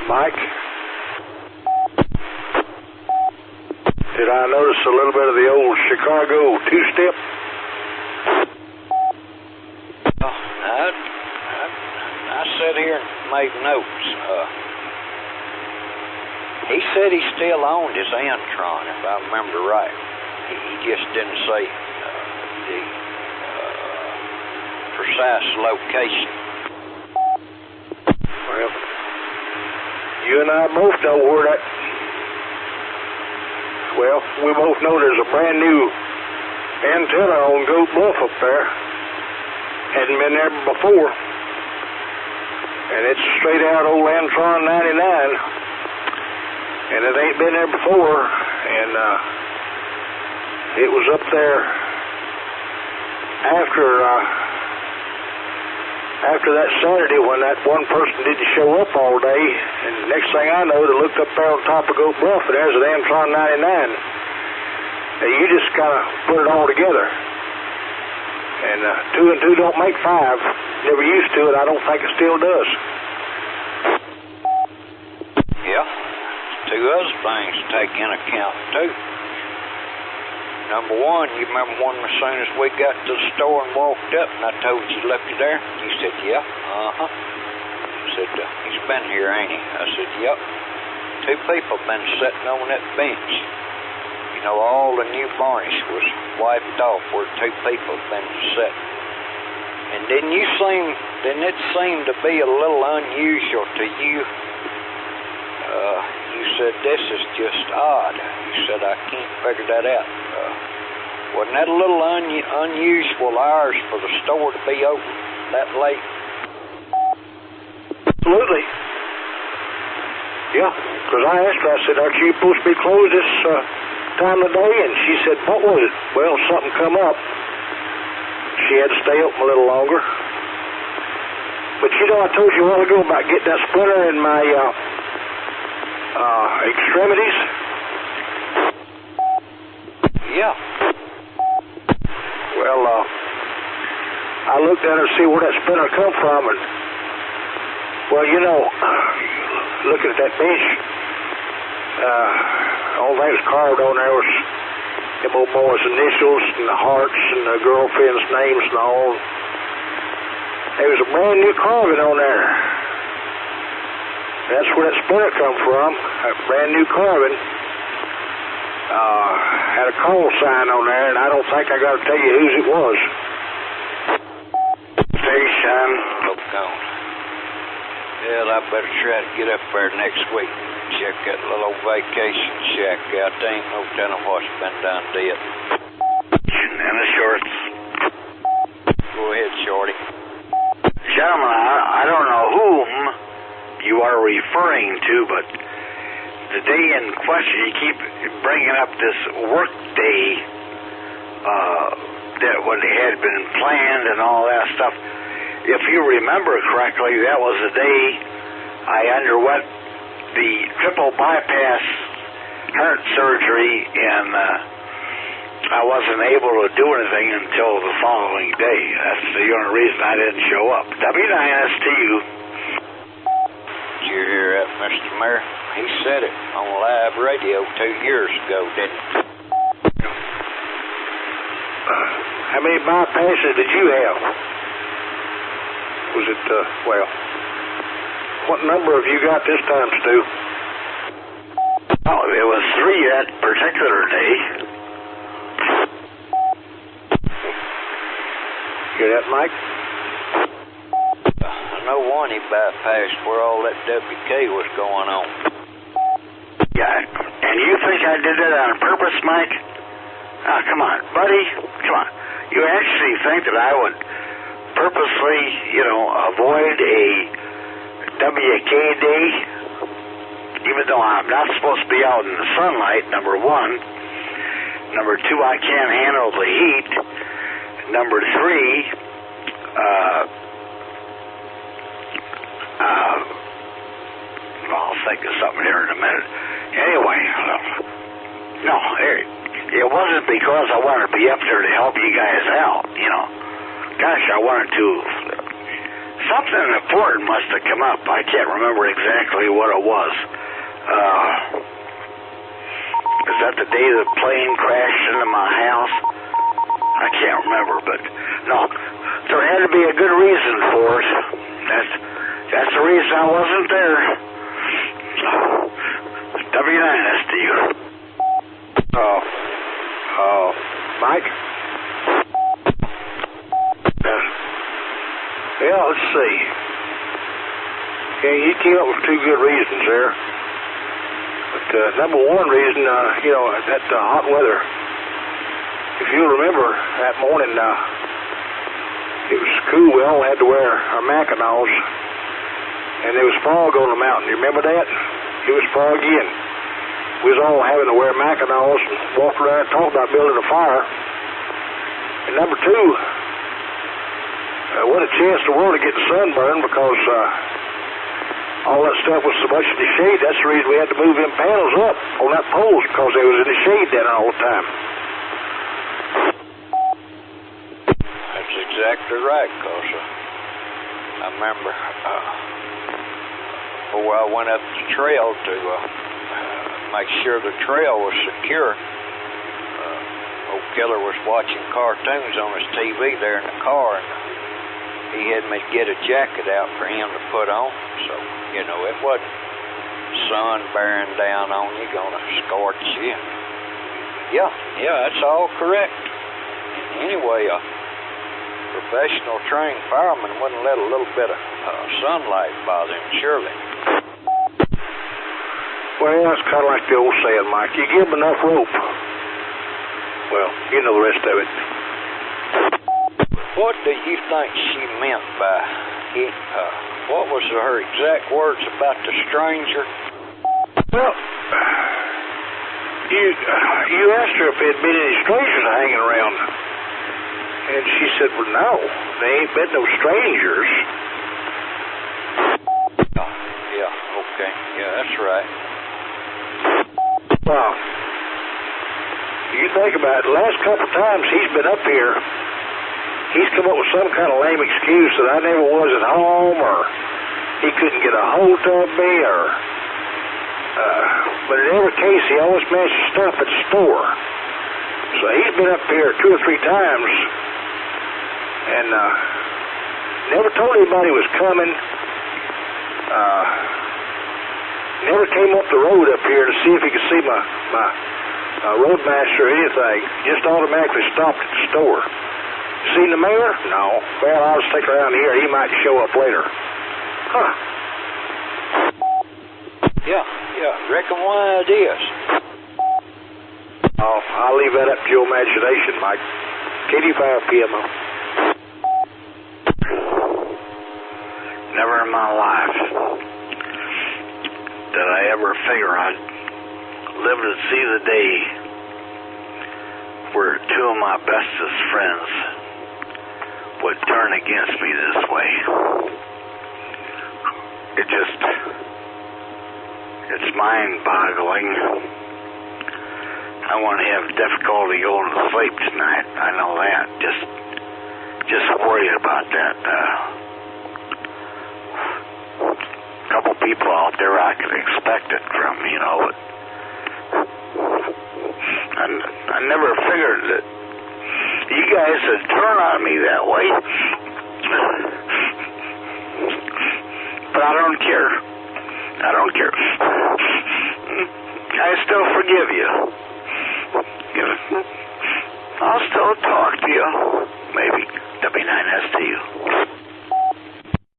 Mike? Did I notice a little bit of the old Chicago two-step? I sat here and made notes. He said he still owned his Antron, if I remember right. He just didn't say the precise location. Well, you and I both know where that... Well, we both know there's a brand new antenna on Goat Bluff up there. Hadn't been there before. And it's straight out old Antron 99. And it ain't been there before. And it was up there after that Saturday when that one person didn't show up all day. And the next thing I know, they looked up there on top of Goat Bluff, and there's an Antron 99. And you just kind of put it all together. And 2 and 2 don't make 5. Never used to, and I don't think it still does. Yeah, 2 other things to take in account, too. Number 1, you remember when as soon as we got to the store and walked up, and I told you, look there? You said, yeah. I said, he's been here, ain't he? I said, yep. 2 people been sitting on that bench. You know, all the new varnish was wiped off where 2 people been sitting. And didn't it seem to be a little unusual to you? You said, this is just odd. You said, I can't figure that out. Wasn't that a little unusual hours for the store to be open that late? Absolutely. Yeah, because I asked her, I said, aren't you supposed to be closed this time of day? And she said, what was it? Well, something come up. She had to stay open a little longer. But you know, I told you a while ago about getting that splinter in my extremities. Yeah. Well, I looked at her to see where that splinter come from, and well, you know, looking at that bench, all that was carved on there was them old boys' initials and the hearts and the girlfriends' names and all. There was a brand new carving on there. That's where that splinter come from, a brand new carving. Had a call sign on there, and I don't think I got to tell you whose it was. Station. Gone. Well, I better try to get up there next week. Check that little old vacation shack out. There ain't no telling what's been done to it. And the shorts. Go ahead, Shorty. Gentlemen, I don't know whom you are referring to, but the day in question, you keep bringing up this work day that when it had been planned and all that stuff. If you remember correctly, that was the day I underwent the triple bypass heart surgery, and I wasn't able to do anything until the following day. That's the only reason I didn't show up. W9STU. Did you hear that, Mr. Mayor? He said it on live radio 2 years ago, didn't he? How many bypasses did you have? Was it, well, what number have you got this time, Stu? Oh, it was 3 that particular day. Hear that, Mike? I know one he bypassed where all that WK was going on. Yeah, and you think I did that on purpose, Mike? Ah, come on, buddy, come on. You actually think that I would purposely, avoid a WK day, even though I'm not supposed to be out in the sunlight, number 1. Number 2, I can't handle the heat. Number 3, I'll think of something here in a minute. Anyway, no, it wasn't because I wanted to be up there to help you guys out, Gosh, I wanted to something important must have come up. I can't remember exactly what it was. Is that the day the plane crashed into my house? I can't remember, but no, there had to be a good reason for it. That's the reason I wasn't there. W9S to you. Mike? Yeah, let's see. Yeah, you came up with two good reasons there. But number one reason, that hot weather. If you remember that morning, it was cool. We all had to wear our Mackinaws, and there was fog on the mountain. You remember that? It was foggy, and we was all having to wear Mackinaws and walk around and talk about building a fire. And number two, what a chance in the world to get sunburned, because all that stuff was so much in the shade. That's the reason we had to move them panels up on that poles, because they was in the shade then all the time. That's exactly right, because I remember before I went up the trail to make sure the trail was secure, old Killer was watching cartoons on his TV there in the car, and he had me get a jacket out for him to put on, so, it wasn't sun bearing down on you, gonna scorch you. Yeah, that's all correct. Anyway, professional trained fireman wouldn't let a little bit of sunlight bother him, surely. Well, it's kind of like the old saying, Mike. You give them enough rope. Well, you know the rest of it. What do you think she meant by it? What was her exact words about the stranger? Well, you asked her if there had been any strangers hanging around. And she said, well, no, there ain't been no strangers. Yeah, okay. Yeah, that's right. Well, you think about it, the last couple times he's been up here, he's come up with some kind of lame excuse that I never was at home, or he couldn't get a hold of me, or... but in every case, he always managed to stop at the store. So he's been up here 2 or 3 times, and never told anybody he was coming. Never came up the road up here to see if he could see my roadmaster or anything. Just automatically stopped at the store. Seen the mayor? No. Well, I'll stick around here. He might show up later. Huh. Yeah. Reckon why it is. Oh, I'll leave that up to your imagination, Mike. KD5 PMO. Never in my life did I ever figure I'd live to see the day where 2 of my bestest friends would turn against me this way. It's mind-boggling. I won't have difficulty going to sleep tonight. I know that. Just worried about that. Couple people out there I could expect it from, but I never figured that you guys would turn on me that way. But I don't care. I still forgive you. I'll still talk to you. Maybe. W9S to you.